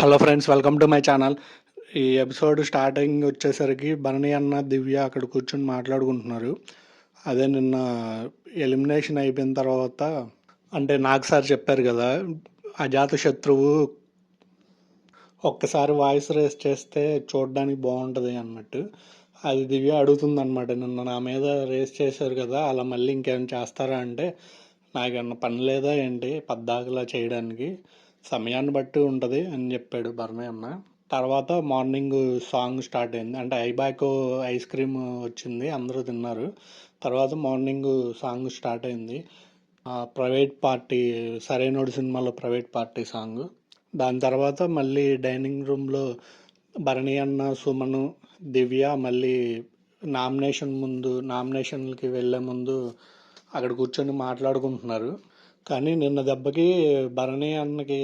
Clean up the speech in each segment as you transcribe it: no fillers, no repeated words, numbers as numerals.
Hello friends, welcome to my channel. ఈ episode starting వచ్చేసరికి భరణి అన్న దివ్య అక్కడ కూర్చొని మాట్లాడుకుంటున్నారు. అదే నిన్న ఎలిమినేషన్ అయిపోయిన తర్వాత అంటే నాకు సార్ చెప్పారు కదా, అజాత శత్రువు ఒక్కసారి వాయిస్ రేస్ చేస్తే చూడడానికి బాగుంటుంది అన్నట్టు. అది దివ్య అడుగుతుంది అనమాట. నిన్న నా మీద రేస్ చేశారు కదా, అలా మళ్ళీ ఇంకేమైనా చేస్తారా అంటే, నాకేమన్నా పని లేదా ఏంటి పద్దాకలా చేయడానికి, సమయాన్ని బట్టి ఉంటుంది అని చెప్పాడు భరణి అన్న. తర్వాత మార్నింగ్ సాంగ్ స్టార్ట్ అయింది. అంటే ఐబాకో ఐస్ క్రీమ్ వచ్చింది, అందరూ తిన్నారు. తర్వాత మార్నింగ్ సాంగ్ స్టార్ట్ అయింది. ప్రైవేట్ పార్టీ, సరైనోడు సినిమాలో ప్రైవేట్ పార్టీ సాంగ్. దాని తర్వాత మళ్ళీ డైనింగ్ రూమ్లో భరణి అన్న, సుమను, దివ్య మళ్ళీ నామినేషన్లకి వెళ్ళే ముందు అక్కడ కూర్చొని మాట్లాడుకుంటున్నారు. కానీ నిన్న దెబ్బకి భరణి అన్నకి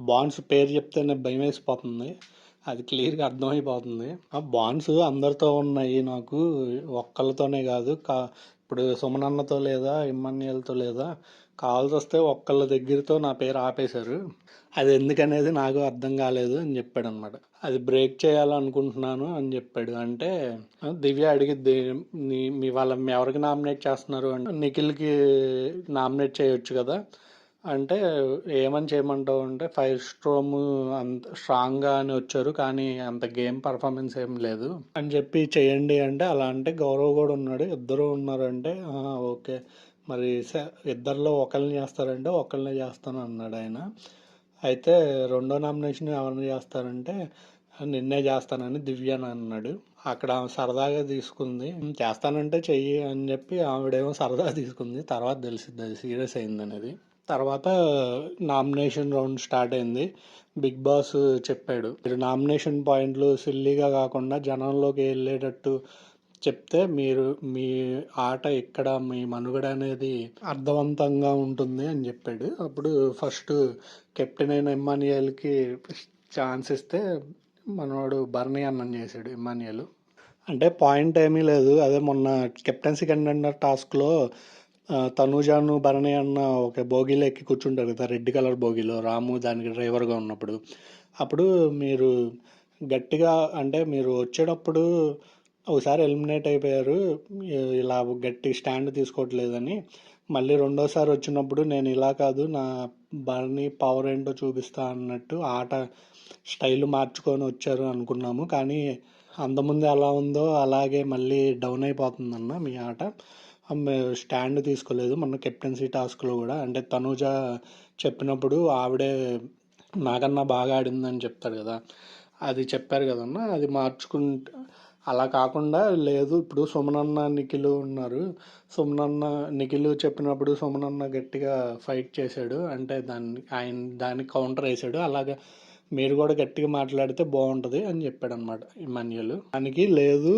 బాండ్స్ పేరు చెప్తేనే భయం వేసిపోతుంది. అది క్లియర్గా అర్థమైపోతుంది. ఆ బాండ్స్ అందరితో ఉన్నాయి, నాకు ఒక్కళ్ళతోనే కాదు. ఇప్పుడు సుమనన్నతో లేదా ఇమ్మాన్యుయల్తో లేదా, కావాల్సి వస్తే ఒక్కళ్ళ దగ్గరతో నా పేరు ఆపేశారు. అది ఎందుకనేది నాకు అర్థం కాలేదు అని చెప్పాడు అనమాట. అది బ్రేక్ చేయాలనుకుంటున్నాను అని చెప్పాడు. అంటే దివ్య అడిగిద్ది, మీ ఎవరికి నామినేట్ చేస్తున్నారు అంటే, నిఖిల్కి నామినేట్ చేయొచ్చు కదా అంటే, ఏమని చేయమంటావు అంటే, ఫైర్ స్ట్రోమ్ అంత స్ట్రాంగ్గా అని వచ్చారు కానీ అంత గేమ్ పర్ఫార్మెన్స్ ఏం లేదు అని చెప్పి చేయండి అంటే, అలా అంటే గౌరవ్ కూడా ఉన్నాడు, ఇద్దరు ఉన్నారంటే ఓకే మరి ఇద్దరిలో ఒకరిని చేస్తారంటే ఒకరిని చేస్తాను అన్నాడు ఆయన. అయితే రెండో నామినేషన్ ఎవరిని చేస్తారంటే, నిన్నే చేస్తానని దివ్య అన్నాడు. అక్కడ సరదాగా తీసుకుంది, చేస్తానంటే చెయ్యి అని చెప్పి ఆవిడేమో సరదా తీసుకుంది. తర్వాత తెలిసింది అది సీరియస్ అయింది అనేది. తర్వాత నామినేషన్ రౌండ్ స్టార్ట్ అయింది. బిగ్ బాస్ చెప్పాడు, మీరు నామినేషన్ పాయింట్లు సిల్లీగా కాకుండా జనంలోకి వెళ్ళేటట్టు చెప్తే మీ ఆట ఇక్కడ, మీ మనుగడ అనేది అర్థవంతంగా ఉంటుంది అని చెప్పాడు. అప్పుడు ఫస్ట్ కెప్టెన్ అయిన ఇమ్మాన్యుయల్కి ఛాన్స్ ఇస్తే మనవాడు భరణి అన్నం చేశాడు ఇమ్మాన్యుయల్. అంటే పాయింట్ ఏమీ లేదు, అదే మొన్న కెప్టెన్సీ కంటెండర్ టాస్క్లో తనూజాను భరణి అన్న ఒక బోగీలో ఎక్కి కూర్చుంటారు కదా, రెడ్ కలర్ బోగీలో, రాము దానికి డ్రైవర్గా ఉన్నప్పుడు. అప్పుడు మీరు గట్టిగా అంటే, మీరు వచ్చేటప్పుడు ఒకసారి ఎలిమినేట్ అయిపోయారు, ఇలా గట్టి స్టాండ్ తీసుకోవట్లేదని, మళ్ళీ రెండోసారి వచ్చినప్పుడు నేను ఇలా కాదు, నా భరణి పవర్ ఏంటో చూపిస్తా అన్నట్టు ఆట స్టైల్ మార్చుకొని వచ్చారు అనుకున్నాము. కానీ అంతకుముందు ఎలా ఉందో అలాగే మళ్ళీ డౌన్ అయిపోతుందన్న మీ ఆట, స్టాండ్ తీసుకోలేదు మొన్న కెప్టెన్సీ టాస్క్లో కూడా. అంటే తనూజ చెప్పినప్పుడు ఆవిడే నాకన్నా బాగా ఆడిందని చెప్తాడు కదా, అది చెప్పారు కదన్న, అది మార్చుకుంటే అలా కాకుండా లేదు. ఇప్పుడు సుమనన్న నిఖిల్ ఉన్నారు, నిఖిల్ చెప్పినప్పుడు సుమనన్న గట్టిగా ఫైట్ చేశాడు, అంటే దానికి కౌంటర్ వేసాడు, అలాగా మీరు కూడా గట్టిగా మాట్లాడితే బాగుంటుంది అని చెప్పాడు అనమాట ఇమాన్యుయల్. దానికి లేదు,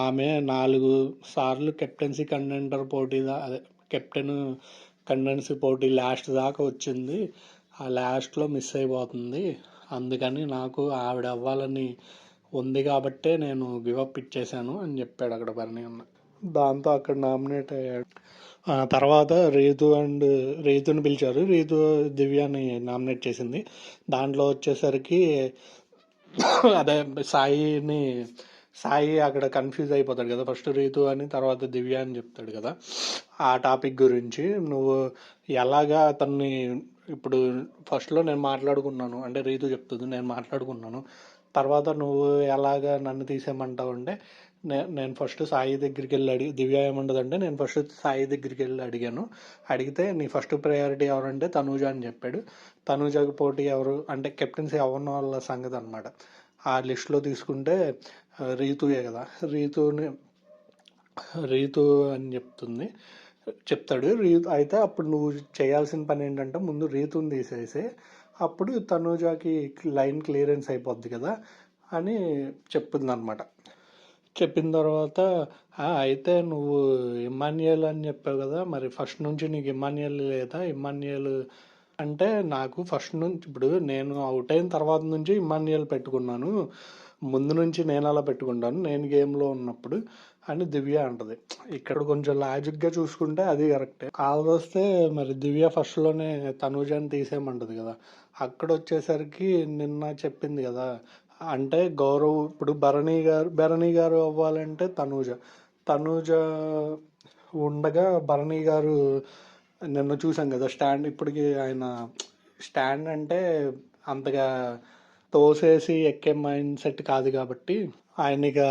ఆమె 4 సార్లు కెప్టెన్సీ కంటెండర్ పోటీ అదే కెప్టెన్ కంటెన్సీ పోటీ లాస్ట్ దాకా వచ్చింది, ఆ లాస్ట్లో మిస్ అయిపోతుంది, అందుకని నాకు ఆవిడ అవ్వాలని ఉంది కాబట్టే నేను గివప్ ఇచ్చేసాను అని చెప్పాడు అక్కడ భరణి అన్న. దాంతో అక్కడ నామినేట్ అయ్యాడు. తర్వాత రీతుని పిలిచారు, రీతు దివ్యాని నామినేట్ చేసింది. దాంట్లో వచ్చేసరికి అదే సాయి అక్కడ కన్ఫ్యూజ్ అయిపోతాడు కదా, ఫస్ట్ రీతు అని తర్వాత దివ్య అని చెప్తాడు కదా. ఆ టాపిక్ గురించి నువ్వు ఎలాగా అతన్ని, ఇప్పుడు ఫస్ట్లో నేను మాట్లాడుకున్నాను అంటే రీతు చెప్తుంది, నేను మాట్లాడుకున్నాను, తర్వాత నువ్వు ఎలాగా నన్ను తీసేయమంటావు అంటే, నేను ఫస్ట్ సాయి దగ్గరికి వెళ్ళి దివ్య ఏమంటుందంటే, నేను ఫస్ట్ సాయి దగ్గరికి వెళ్ళి అడిగితే నీ ఫస్ట్ ప్రయారిటీ ఎవరంటే తనూజ అని చెప్పాడు. తనూజకి పోటీ ఎవరు అంటే కెప్టెన్సీ అవ్వని వాళ్ళ సంగతి అనమాట. ఆ లిస్ట్లో తీసుకుంటే రీతుయే కదా, రీతు అని చెప్తాడు. అయితే అప్పుడు నువ్వు చేయాల్సిన పని ఏంటంటే, ముందు రీతుని తీసేసి అప్పుడు తనూజకి లైన్ క్లియరెన్స్ అయిపోద్ది కదా అని చెప్పింది అనమాట. చెప్పిన తర్వాత అయితే నువ్వు ఇమ్మాన్యుయల్ అని చెప్పావు కదా, మరి ఫస్ట్ నుంచి నీకు ఇమ్మాన్యుయల్ లేదా, ఇమ్మాన్యుయల్ అంటే నాకు ఫస్ట్ నుంచి, ఇప్పుడు నేను అవుట్ అయిన తర్వాత నుంచి ఇమ్మాన్యుయల్ పెట్టుకున్నాను, ముందు నుంచి నేను అలా పెట్టుకుంటాను, నేను గేమ్లో ఉన్నప్పుడు అని దివ్య అంటది. ఇక్కడ కొంచెం లాజిక్గా చూసుకుంటే అది కరెక్టే. కావాల్సి మరి దివ్య ఫస్ట్లోనే తనూజని తీసేయమంటది కదా. అక్కడ వచ్చేసరికి నిన్న చెప్పింది కదా, అంటే గౌరవ్ ఇప్పుడు భరణి గారు అవ్వాలంటే తనూజ ఉండగా భరణి గారు నిన్న చూసాం కదా స్టాండ్. ఇప్పటికి ఆయన స్టాండ్ అంటే అంతగా తోసేసి ఎక్కే మైండ్ సెట్ కాదు కాబట్టి ఆయన ఇక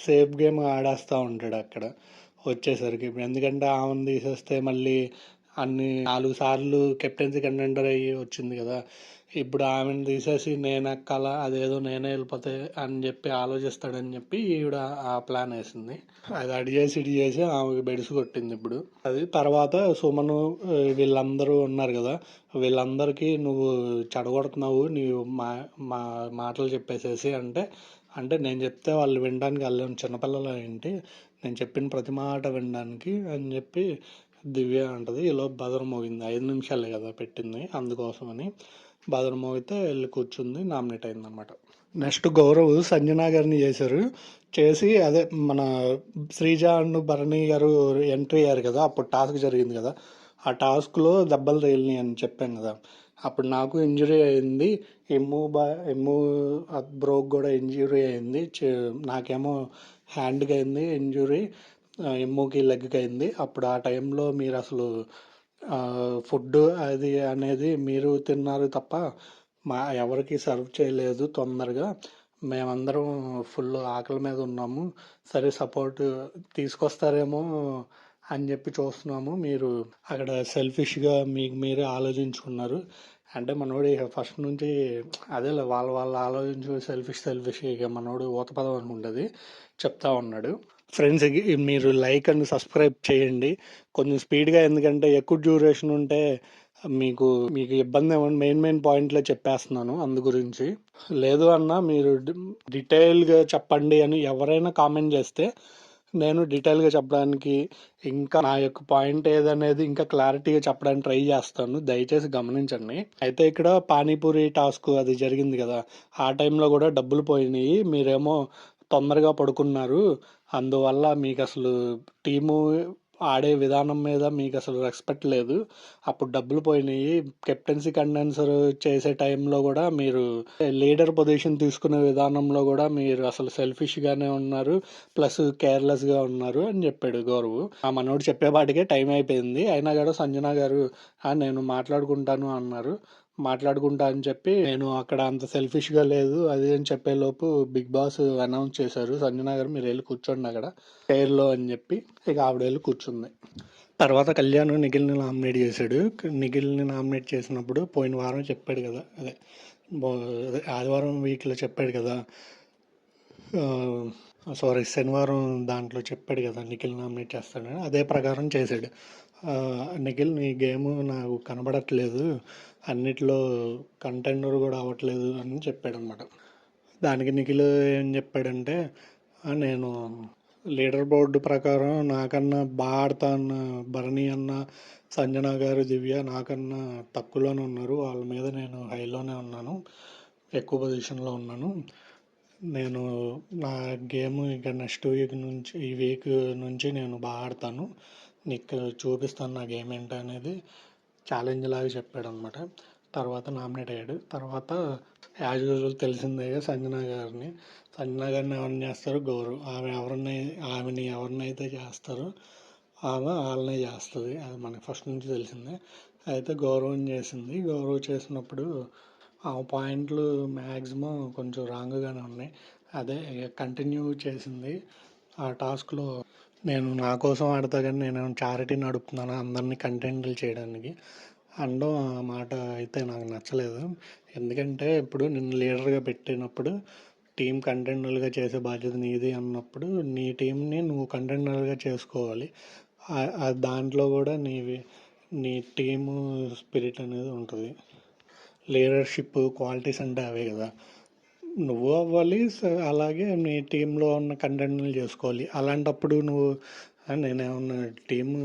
సేఫ్ గేమ్ ఆడేస్తూ ఉంటాడు అక్కడ వచ్చేసరికి. ఎందుకంటే ఆమెను తీసేస్తే మళ్ళీ అన్ని 4 సార్లు కెప్టెన్సీ కంటెండర్ అయ్యి వచ్చింది కదా. ఇప్పుడు ఆమెను తీసేసి నేను ఎక్కాలా, అదేదో నేనే వెళ్ళిపోతే అని చెప్పి ఆలోచిస్తాడని చెప్పి ఈవిడ ఆ ప్లాన్ వేసింది. అది అడి చేసి ఇడి చేసి ఆమెకి బెడిసి కొట్టింది ఇప్పుడు. అది తర్వాత సుమను వీళ్ళందరూ ఉన్నారు కదా, వీళ్ళందరికీ నువ్వు చెడగొడుతున్నావు, నీవు మా మాటలు చెప్పేసేసి అంటే నేను చెప్తే వాళ్ళు వినడానికి వాళ్ళు చిన్నపిల్లలు ఏంటి, నేను చెప్పిన ప్రతి మాట వినడానికి అని చెప్పి దివ్య అంటది. ఇలా బజర్ మోగింది. 5 నిమిషాలే కదా పెట్టింది, అందుకోసమని బజర్ మోగితే వెళ్ళి కూర్చుంది, నామినేట్ అయింది అనమాట. నెక్స్ట్ గౌరవ్ సంజనా గారిని చేసి అదే మన శ్రీజ అండ్ భరణి గారు ఎంట్రీ అయ్యారు కదా, అప్పుడు టాస్క్ జరిగింది కదా. ఆ టాస్క్లో దెబ్బలు తగిలినాయి అని చెప్పాను కదా. అప్పుడు నాకు ఇంజురీ అయింది, ఎమ్ము బ్రోక్ కూడా ఇంజురీ అయింది. నాకేమో హ్యాండ్కి అయింది ఇంజురీ, ఎమ్ముకి లెగ్కి అయింది. అప్పుడు ఆ టైంలో మీరు అసలు ఫుడ్ అది అనేది మీరు తిన్నారు తప్ప ఎవరికి సర్వ్ చేయలేదు తొందరగా. మేమందరం ఫుల్ ఆకలి మీద ఉన్నాము. సరే సపోర్ట్ తీసుకొస్తారేమో అని చెప్పి చూస్తున్నాము, మీరు అక్కడ సెల్ఫిష్గా మీకు మీరే ఆలోచించుకున్నారు. అంటే మనోడు ఫస్ట్ నుంచి అదే వాళ్ళు ఆలోచించు సెల్ఫిష్ ఇక మనోడు ఊత పదం అనుకుంటుంది చెప్తా ఉన్నాడు. ఫ్రెండ్స్ మీరు లైక్ అండ్ సబ్స్క్రైబ్ చేయండి కొంచెం స్పీడ్గా, ఎందుకంటే ఎక్కువ డ్యూరేషన్ ఉంటే మీకు ఇబ్బంది ఏమన్నా మెయిన్ పాయింట్లే చెప్పేస్తున్నాను అందు గురించి. లేదు అన్న మీరు డీటెయిల్గా చెప్పండి అని ఎవరైనా కామెంట్ చేస్తే నేను డీటెయిల్గా చెప్పడానికి, ఇంకా నా యొక్క పాయింట్ ఏదనేది ఇంకా క్లారిటీగా చెప్పడానికి ట్రై చేస్తాను, దయచేసి గమనించండి. అయితే ఇక్కడ పానీపూరి టాస్క్ అది జరిగింది కదా, ఆ టైంలో కూడా డబ్బులు పోయినాయి, మీరేమో తొందరగా పడుకున్నారు, అందువల్ల మీకు అసలు టీము ఆడే విధానం మీద మీకు అసలు రెస్పెక్ట్ లేదు, అప్పుడు డబ్బులు పోయినాయి. కెప్టెన్సీ కండెన్సర్ చేసే టైంలో కూడా మీరు లీడర్ పొజిషన్ తీసుకునే విధానంలో కూడా మీరు అసలు సెల్ఫిష్గానే ఉన్నారు, ప్లస్ కేర్లెస్గా ఉన్నారు అని చెప్పాడు గౌరవ్. ఆ మనోడు చెప్పేపాటికే టైం అయిపోయింది, అయినా కూడా సంజన గారు నేను మాట్లాడుకుంటాను అన్నారు. మాట్లాడుకుంటా అని చెప్పి నేను అక్కడ అంత సెల్ఫిష్గా లేదు అది అని చెప్పేలోపు బిగ్ బాస్ అనౌన్స్ చేశారు, సంజన గారు మీరు వెళ్ళి కూర్చోండి అక్కడ చైర్లో అని చెప్పి. ఇక ఆవిడ వెళ్ళి కూర్చుంది. తర్వాత కళ్యాణ్ నిఖిల్ని నామినేట్ చేశాడు. నిఖిల్ని నామినేట్ చేసినప్పుడు పోయిన వారం చెప్పాడు కదా, అదే ఆదివారం వీక్లో చెప్పాడు కదా, శనివారం దాంట్లో చెప్పాడు కదా నిఖిల్ నామినేట్ చేస్తాడని, అదే ప్రకారం చేశాడు. నిఖిల్ నీ గేమ్ నాకు కనబడట్లేదు, అన్నిట్లో కంటెండర్ కూడా అవ్వట్లేదు అని చెప్పాడు అనమాట. దానికి నిఖిల్ ఏం చెప్పాడంటే నేను లీడర్ బోర్డు ప్రకారం నాకన్నా బాగా ఆడతాన్న భరణి అన్న, సంజన గారు, దివ్య నాకన్నా తక్కువలోనే ఉన్నారు, వాళ్ళ మీద నేను హైలోనే ఉన్నాను, ఎక్కువ పొజిషన్లో ఉన్నాను, నేను నా గేమ్ ఇక నెక్స్ట్ వీక్ నుంచి నేను బాగా ఆడతాను, నీకు చూపిస్తాను నా గేమ్ ఏంటి అనేది ఛాలెంజ్ లాగా చెప్పాడు అనమాట. తర్వాత నామినేట్ అయ్యాడు. తర్వాత యాజ్ యూజువల్ తెలిసిందే సంజన గారిని ఎవరిని చేస్తారు, గౌరవ్. ఆమెని ఎవరినైతే చేస్తారో ఆమె వాళ్ళనే చేస్తుంది, అది మనకి ఫస్ట్ నుంచి తెలిసిందే. అయితే గౌరవం చేసింది. గౌరవ్ చేసినప్పుడు ఆ పాయింట్లు మ్యాక్సిమం కొంచెం రాంగ్గానే ఉన్నాయి. అదే కంటిన్యూ చేసింది ఆ టాస్క్లో. నేను నా కోసం ఆడతా కానీ నేను చారిటీ నడుపుతున్నాను అందరినీ కంటెంట్లు చేయడానికి అనడం, ఆ మాట అయితే నాకు నచ్చలేదు. ఎందుకంటే ఇప్పుడు నిన్ను లీడర్గా పెట్టినప్పుడు టీం కంటెండర్గా చేసే బాధ్యత నీది అన్నప్పుడు నీ టీంని నువ్వు కంటెండర్గా చేసుకోవాలి. దాంట్లో కూడా నీ టీము స్పిరిట్ అనేది ఉంటుంది. లీడర్షిప్ క్వాలిటీస్ అంటే అవే కదా, నువ్వు అవ్వాలి, అలాగే నీ టీంలో ఉన్న కంటెంట్ని చేసుకోవాలి. అలాంటప్పుడు నువ్వు నేనేమన్నా టీము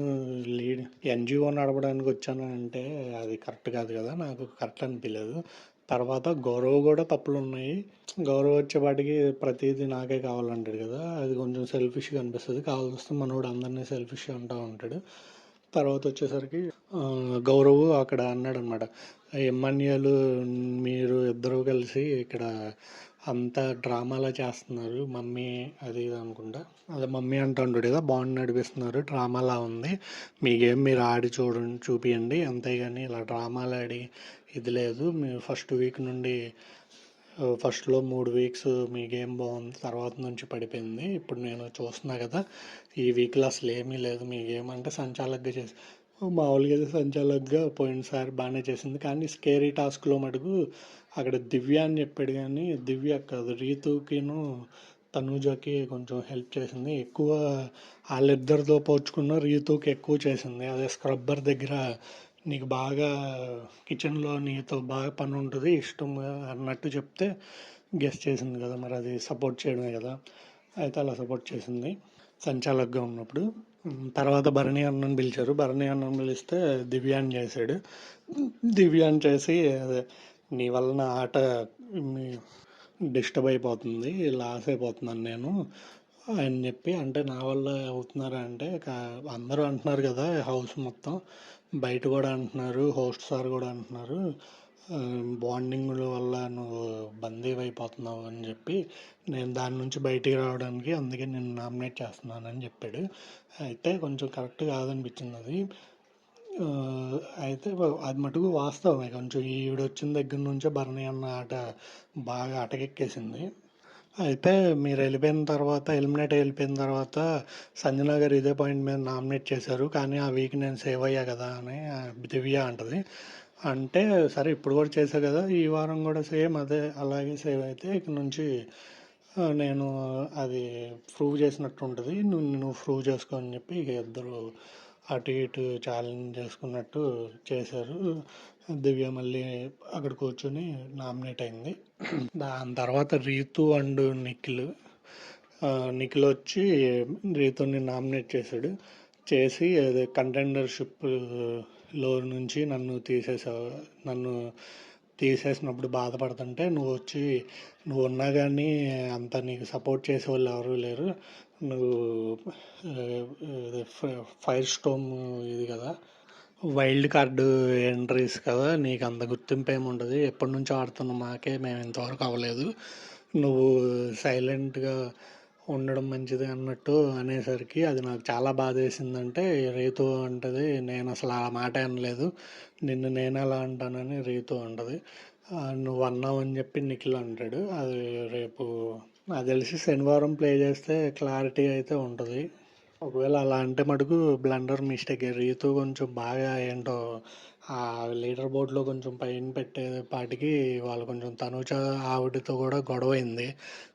లీడ్ ఎన్‌జీఓ నడపడానికి వచ్చాను అంటే అది కరెక్ట్ కాదు కదా! నాకు కరెక్ట్ అనిపియలేదు. తర్వాత గౌరవ్ కూడా తప్పులున్నాయి. గౌరవ్ వచ్చేపాటికి ప్రతీదీ నాకే కావాలంటాడు కదా! అది కొంచెం సెల్ఫిష్‌గా అనిపిస్తది. కావాల్సొస్తే మనోడు అందరిని సెల్ఫిష్ అంటా ఉంటాడు. తర్వాత వచ్చేసరికి గౌరవ్ అక్కడ అన్నాడనమాట. ఎమ్మాన్యూల్ మీరు ఇద్దరూ కలిసి ఇక్కడ అంతా డ్రామాలా చేస్తున్నారు. మమ్మీ అది ఇది అనుకుంటా. అదే మమ్మీ అంటుంటాడు కదా! బాండ్ నడిపిస్తున్నారు. డ్రామాలా ఉంది. మీ గేమ్ మీరు ఆడి చూపియండి. అంతేగాని ఇలా డ్రామాలాడి ఇది లేదు. మీరు ఫస్ట్ వీక్ నుండి ఫస్ట్‌లో 3 వీక్స్ మీ గేమ్ బాగుంది. తర్వాత నుంచి పడిపోయింది. ఇప్పుడు నేను చూస్తున్నా కదా! ఈ వీక్‌లో అసలేమీ లేదు మీ గేమ్ అంటే సంచాలకుగా చేసి మామూలుగా అయితే సంచాలకుగా పోయినసారి బాగానే చేసింది. కానీ స్కేరీ టాస్క్‌లో మటుకు అక్కడ దివ్య అని చెప్పాడు కానీ దివ్య కాదు రీతుకిను తనూజకి కొంచెం హెల్ప్ చేసింది. ఎక్కువ వాళ్ళిద్దరితో పోల్చుకున్న రీతుకి ఎక్కువ చేసింది. అదే స్క్రబ్బర్ దగ్గర నీకు బాగా కిచెన్లో నీతో బాగా పని ఉంటుంది ఇష్టం అన్నట్టు చెప్తే గెస్ చేసింది కదా! మరి అది సపోర్ట్ చేయడమే కదా! అయితే అలా సపోర్ట్ చేసింది సంచాలకుగా ఉన్నప్పుడు. తర్వాత భరణి అన్నని పిలిచారు. భరణి అన్నని పిలిస్తే దివ్యాన్ని చేశాడు. దివ్యాన్ని చేసి అదే నీ వలన ఆట డిస్టర్బ్ అయిపోతుంది, లాస్ అయిపోతున్నాను నేను అని చెప్పి. అంటే నా వల్ల అవుతున్నారా అంటే అందరూ అంటున్నారు కదా హౌస్ మొత్తం, బయట కూడా అంటున్నారు, హోస్ట్ సార్ కూడా అంటున్నారు బాండింగ్ వల్ల నువ్వు బందీ అయిపోతున్నావు అని చెప్పి, నేను దాని నుంచి బయటికి రావడానికి అందుకే నేను నామినేట్ చేస్తున్నానని చెప్పాడు. అయితే కొంచెం కరెక్ట్ కాదనిపించింది అది. అయితే అది మటుకు వాస్తవమే. కొంచెం ఈవిడొచ్చిన దగ్గర నుంచే భరణి అన్న ఆట బాగా అటకెక్కేసింది. అయితే మీరు వెళ్ళిపోయిన తర్వాత ఎలిమినేట్ అయిపోయిన తర్వాత సంజన గారు ఇదే పాయింట్ మీద నామినేట్ చేశారు. కానీ ఆ వీక్ నేను సేవ్ అయ్యా కదా అని దివ్య అంటది. అంటే సరే ఇప్పుడు కూడా చేసా కదా, ఈ వారం కూడా సేమ్ అదే అలాగే సేవ్ అయితే ఇక నుంచి నేను అది ప్రూవ్ చేసినట్టు ఉంటుంది, నువ్వు ప్రూవ్ చేసుకో అని చెప్పి ఇక ఇద్దరు అటు ఇటు ఛాలెంజ్ చేసుకున్నట్టు చేశారు. దివ్య మళ్ళీ అక్కడ కూర్చొని నామినేట్ అయింది. దాని తర్వాత రీతు అండ్ నిఖిల్ వచ్చి రీతుని నామినేట్ చేశాడు. చేసి అదే కంటెండర్షిప్లో నుంచి నన్ను తీసేసినప్పుడు బాధపడుతుంటే నువ్వు వచ్చి నువ్వు ఉన్నా కానీ అంత నీకు సపోర్ట్ చేసే వాళ్ళు ఎవరు లేరు, నువ్వు ఫైర్ స్టోమ్ ఇది కదా వైల్డ్ కార్డు ఎంట్రీస్ కదా, నీకు అంత గుర్తింపు ఏమి ఉండదు, ఎప్పటి నుంచో ఆడుతున్న మాకే మేము ఇంతవరకు అవ్వలేదు, నువ్వు సైలెంట్గా ఉండడం మంచిది అన్నట్టు అనేసరికి అది నాకు చాలా బాధ వేసిందంటే రీతు అంటది నేను అసలు ఆ మాట అనలేదు, నిన్ను నేను ఎలా అంటానని రీతు అంటది. నువ్వు అన్నావు అని చెప్పి నిఖిల్ అంటాడు. అది రేపు నాకు తెలిసి శనివారం ప్లే చేస్తే క్లారిటీ అయితే ఉంటుంది. ఒకవేళ అలా అంటే మటుకు బ్లండర్ మిస్టేక్. రీతు కొంచెం బాగా ఏంటో ఆ లీడర్ బోర్డులో కొంచెం పైన పెట్టేపాటికి వాళ్ళు కొంచెం తనుజ ఆవిడతో కూడా గొడవ అయింది.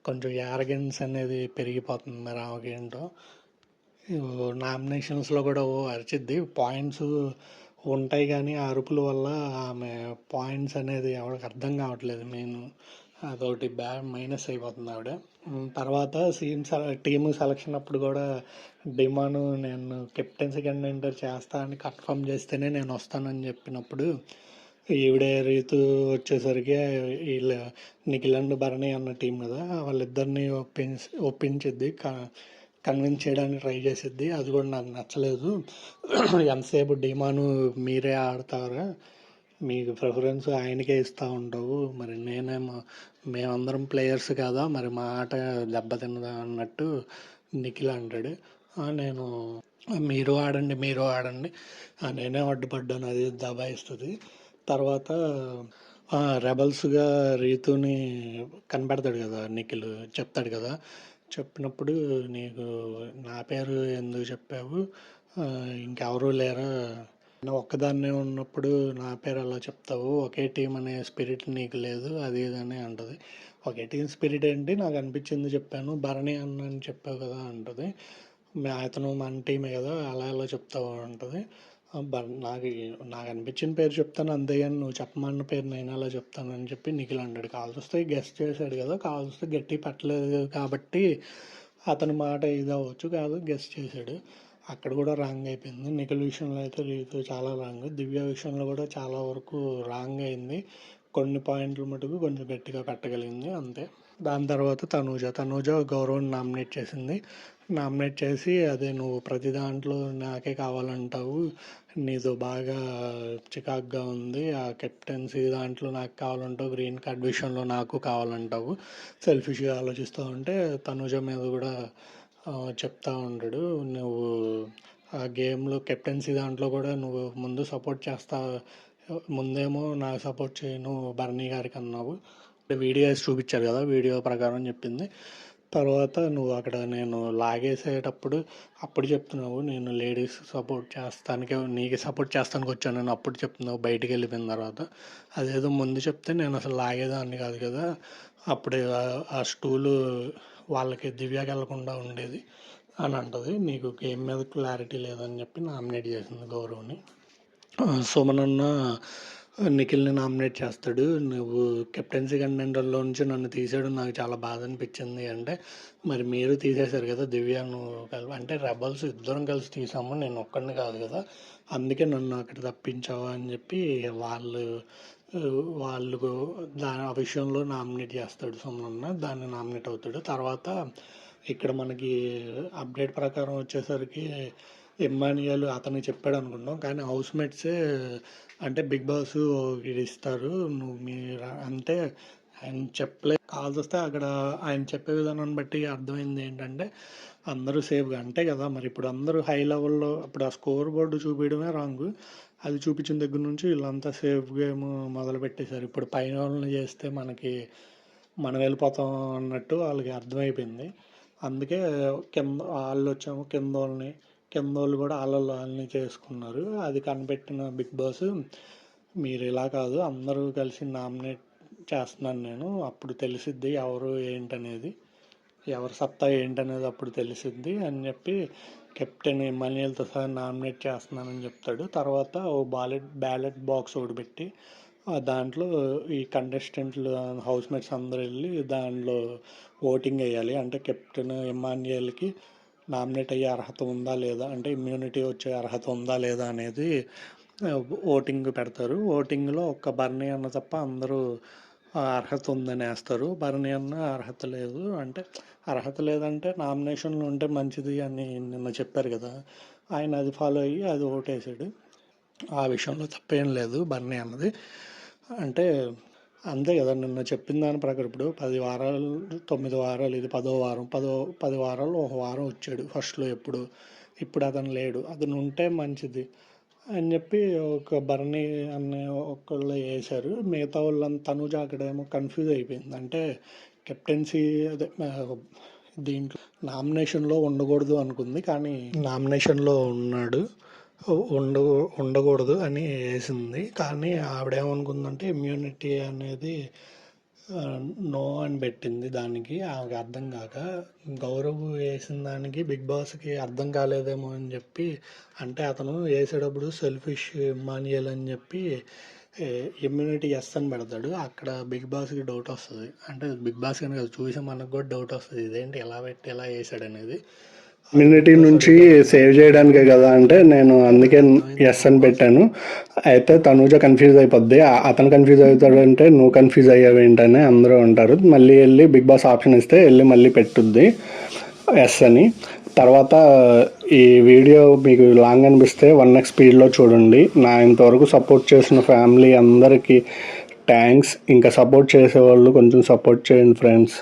కొంచెం యారగెన్స్ అనేది పెరిగిపోతుంది మరి ఆమెకి ఏంటో. నామినేషన్స్లో కూడా అరిచిద్ది, పాయింట్స్ ఉంటాయి కానీ ఆ అరుపుల వల్ల ఆమె పాయింట్స్ అనేది ఎవరికి అర్థం కావట్లేదు. మెయిన్ అదొకటి మైనస్ అయిపోతుంది ఆవిడ. తర్వాత టీము సెలక్షన్ అప్పుడు కూడా డిమాను నేను కెప్టెన్సీ కంటెండర్ చేస్తా అని కన్ఫర్మ్ చేస్తేనే నేను వస్తానని చెప్పినప్పుడు ఈవిడే రీతు వచ్చేసరికి వీళ్ళు నిఖిల్ అండ్ భరణి అన్న టీం కదా, వాళ్ళిద్దరిని ఒప్పించిద్ది, కన్విన్స్ చేయడానికి ట్రై చేసిద్ది. అది కూడా నాకు నచ్చలేదు. ఎంతసేపు డిమాను మీరే ఆడతారా, మీకు ప్రిఫరెన్స్ ఆయనకే ఇస్తూ ఉంటావు, మరి మేమందరం ప్లేయర్స్ కదా, మరి మా ఆట దెబ్బతిన్నదా అన్నట్టు నిఖిల్ అంటాడు. నేను మీరు ఆడండి నేనే అడ్డుపడ్డాను అది దబాయిస్తుంది. తర్వాత రెబల్స్గా రీతుని కనపెడతాడు కదా నిఖిల్, చెప్తాడు కదా, చెప్పినప్పుడు నీకు నా పేరు ఎందుకు చెప్పావు, ఇంకెవరూ లేరా, ఒక్కదాన్నే ఉన్నప్పుడు నా పేరు అలా చెప్తావు, ఒకే టీం అనే స్పిరిట్ నీకు లేదు అది ఇదని అంటది. ఒకే టీం స్పిరిట్ ఏంటి, నాకు అనిపించింది చెప్పాను, భరణి అన్నని చెప్పావు కదా అంటది. అతను మన టీమే కదా అలా ఎలా చెప్తావు అంటది. నాకు నాకు అనిపించిన పేరు చెప్తాను అంతేగాని నువ్వు చెప్పమన్న పేరు నేను అలా చెప్తానని చెప్పి నిఖిల్ అంటాడు. కావాల్సి వస్తే గెస్ట్ చేశాడు కదా, కావాల్సి వస్తే గట్టి పెట్టలేదు కాబట్టి అతని మాట ఇది అవ్వచ్చు, కాదు గెస్ట్ చేశాడు. అక్కడ కూడా రాంగ్ అయిపోయింది. నిఖిల్ విషయంలో అయితే రీతు చాలా రాంగ్. దివ్య విషయంలో కూడా చాలా వరకు రాంగ్ అయింది. కొన్ని పాయింట్లు మటుకు కొంచెం గట్టిగా పెట్టగలిగింది అంతే. దాని తర్వాత తనూజ గౌరవ్ని నామినేట్ చేసింది. నామినేట్ చేసి అదే నువ్వు ప్రతి దాంట్లో నాకే కావాలంటావు, నీతో బాగా చికాగ్గా ఉంది, ఆ కెప్టెన్సీ దాంట్లో నాకు కావాలంటావు, గ్రీన్ కార్డ్ విషయంలో నాకు కావాలంటావు, సెల్ఫిష్గా ఆలోచిస్తూ ఉంటే తనూజ మీద కూడా చెప్తా ఉంటాడు, నువ్వు ఆ గేమ్లో కెప్టెన్సీ దాంట్లో కూడా నువ్వు ముందు సపోర్ట్ చేస్తా, ముందేమో నాకు సపోర్ట్ చేయను బర్నీ గారికి అన్నావు. వీడియోస్ చూపించారు కదా, వీడియో ప్రకారం చెప్పింది. తర్వాత నువ్వు అక్కడ నేను లాగేసేటప్పుడు అప్పుడు చెప్తున్నావు నేను లేడీస్ సపోర్ట్ చేస్తానికి, నీకు సపోర్ట్ చేస్తానికి వచ్చాను నేను అప్పుడు చెప్తున్నావు బయటికి వెళ్ళిపోయిన తర్వాత. అదేదో ముందు చెప్తే నేను అసలు లాగేదాన్ని కాదు కదా, అప్పుడే ఆ స్టూలు వాళ్ళకి దివ్యాకి వెళ్ళకుండా ఉండేది అని అంటుంది. నీకు గేమ్ మీద క్లారిటీ లేదని చెప్పి నామినేట్ చేసింది గౌరవ్ని. సుమనన్న నిఖిల్ని నామినేట్ చేస్తాడు. నువ్వు కెప్టెన్సీ కంటెండర్లో నుంచి నన్ను తీసేయడం నాకు చాలా బాధ అనిపించింది అంటే, మరి మీరు తీసేశారు కదా దివ్య, నువ్వు అంటే రెబల్స్ ఇద్దరం కలిసి తీసాము, నేను ఒక్కడిని కాదు కదా, అందుకే నన్ను అక్కడ తప్పించావా అని చెప్పి వాళ్ళు దాని ఆ విషయంలో నామినేట్ చేస్తాడు సుమనన్న. దాన్ని నామినేట్ అవుతాడు. తర్వాత ఇక్కడ మనకి అప్డేట్ ప్రకారం వచ్చేసరికి ఇమ్మాన్యుయల్ అతను చెప్పాడు అనుకుంటాం, కానీ హౌస్ మేట్సే అంటే బిగ్ బాస్ ఇది ఇస్తారు, నువ్వు మీరు అంటే ఆయన చెప్పలే, కాల్స్ వస్తే అక్కడ ఆయన చెప్పే విధానాన్ని బట్టి అర్థమైంది ఏంటంటే అందరూ సేఫ్గా అంటే కదా. మరి ఇప్పుడు అందరూ హై లెవెల్లో ఇప్పుడు ఆ స్కోర్ బోర్డు చూపించడమే రాంగ్, అది చూపించిన దగ్గర నుంచి వీళ్ళంతా సేఫ్ గేమ్ మొదలు పెట్టేశారు. ఇప్పుడు పైన వాళ్ళని చేస్తే మనం వెళ్ళిపోతాం అన్నట్టు వాళ్ళకి అర్థమైపోయింది. అందుకే కింద వాళ్ళు వచ్చాము, కింద వాళ్ళు కూడా వాళ్ళని చేసుకున్నారు. అది కనిపెట్టిన బిగ్ బాస్ మీరు ఇలా కాదు, అందరూ కలిసి నామినేట్ చేస్తున్నాను నేను, అప్పుడు తెలిసిద్ది ఎవరు ఏంటనేది, ఎవరి సత్తా ఏంటనేది అప్పుడు తెలిసిద్ది అని చెప్పి కెప్టెన్ ఇమ్మాన్యుయల్తో సహా నామినేట్ చేస్తున్నానని చెప్తాడు. తర్వాత ఓ బ్యాలెట్ బాక్స్ ఒకటి పెట్టి దాంట్లో ఈ కంటెస్టెంట్లు హౌస్ మేట్స్ అందరూ వెళ్ళి దానిలో ఓటింగ్ వేయాలి. అంటే కెప్టెన్ ఇమ్మాన్యుయల్కి నామినేట్ అయ్యే అర్హత ఉందా లేదా, అంటే ఇమ్యూనిటీ వచ్చే అర్హత ఉందా లేదా అనేది ఓటింగ్ పెడతారు. ఓటింగ్లో ఒక్క బర్నీ అన్న తప్ప అందరూ అర్హత ఉందని వేస్తారు. భరణి అన్న అర్హత లేదు అంటే, అర్హత లేదంటే నామినేషన్లు ఉంటే మంచిది అని నిన్న చెప్పారు కదా, ఆయన అది ఫాలో అయ్యి అది ఓటేసాడు. ఆ విషయంలో తప్పేం లేదు భరణి అన్నది. అంటే అంతే కదా, నిన్న చెప్పిన దాని ప్రకారం ఇప్పుడు 10 వారాలు 9 వారాలు, ఇది 10వ వారం, 10 వారాలు ఒక వారం వచ్చాడు ఫస్ట్లో. ఇప్పుడు అతను లేడు, అతను ఉంటే మంచిది అని చెప్పి ఒక భరణి అనే ఒకళ్ళు వేశారు. మిగతా వాళ్ళంతా తనుజ అక్కడేమో కన్ఫ్యూజ్ అయిపోయింది. అంటే కెప్టెన్సీ అదే దీంట్లో నామినేషన్లో ఉండకూడదు అనుకుంది, కానీ నామినేషన్లో ఉన్నాడు, ఉండకూడదు అని వేసింది. కానీ ఆవిడేమనుకుందంటే ఇమ్యూనిటీ అనేది నో అని పెట్టింది. దానికి ఆమెకు అర్థం కాక గౌరవ్ వేసిన దానికి బిగ్ బాస్కి అర్థం కాలేదేమో అని చెప్పి, అంటే అతను వేసేటప్పుడు సెల్ఫిష్ ఇమ్మాన్యుయల్ అని చెప్పి ఇమ్యూనిటీ ఎస్ అని పెడతాడు. అక్కడ బిగ్ బాస్కి డౌట్ వస్తుంది. అంటే బిగ్ బాస్ కనుక చూసి మనకు కూడా డౌట్ వస్తుంది, ఇదేంటి ఎలా పెట్టి ఎలా వేసాడు అనేది. ఇమ్యూనిటీ నుంచి సేవ్ చేయడానికే కదా అంటే నేను అందుకే ఎస్ అని పెట్టాను. అయితే తనూజ కన్ఫ్యూజ్ అయిపోద్ది, అతను కన్ఫ్యూజ్ అవుతాడంటే నువ్వు కన్ఫ్యూజ్ అయ్యావేంటని అందరూ అంటారు. మళ్ళీ వెళ్ళి బిగ్ బాస్ ఆప్షన్ ఇస్తే వెళ్ళి మళ్ళీ పెట్టుద్ది ఎస్ అని. తర్వాత ఈ వీడియో మీకు లాంగ్ అనిపిస్తే 1x స్పీడ్లో చూడండి. నా ఇంతవరకు సపోర్ట్ చేసిన ఫ్యామిలీ అందరికీ థ్యాంక్స్. ఇంకా సపోర్ట్ చేసేవాళ్ళు కొంచెం సపోర్ట్ చేయండి ఫ్రెండ్స్.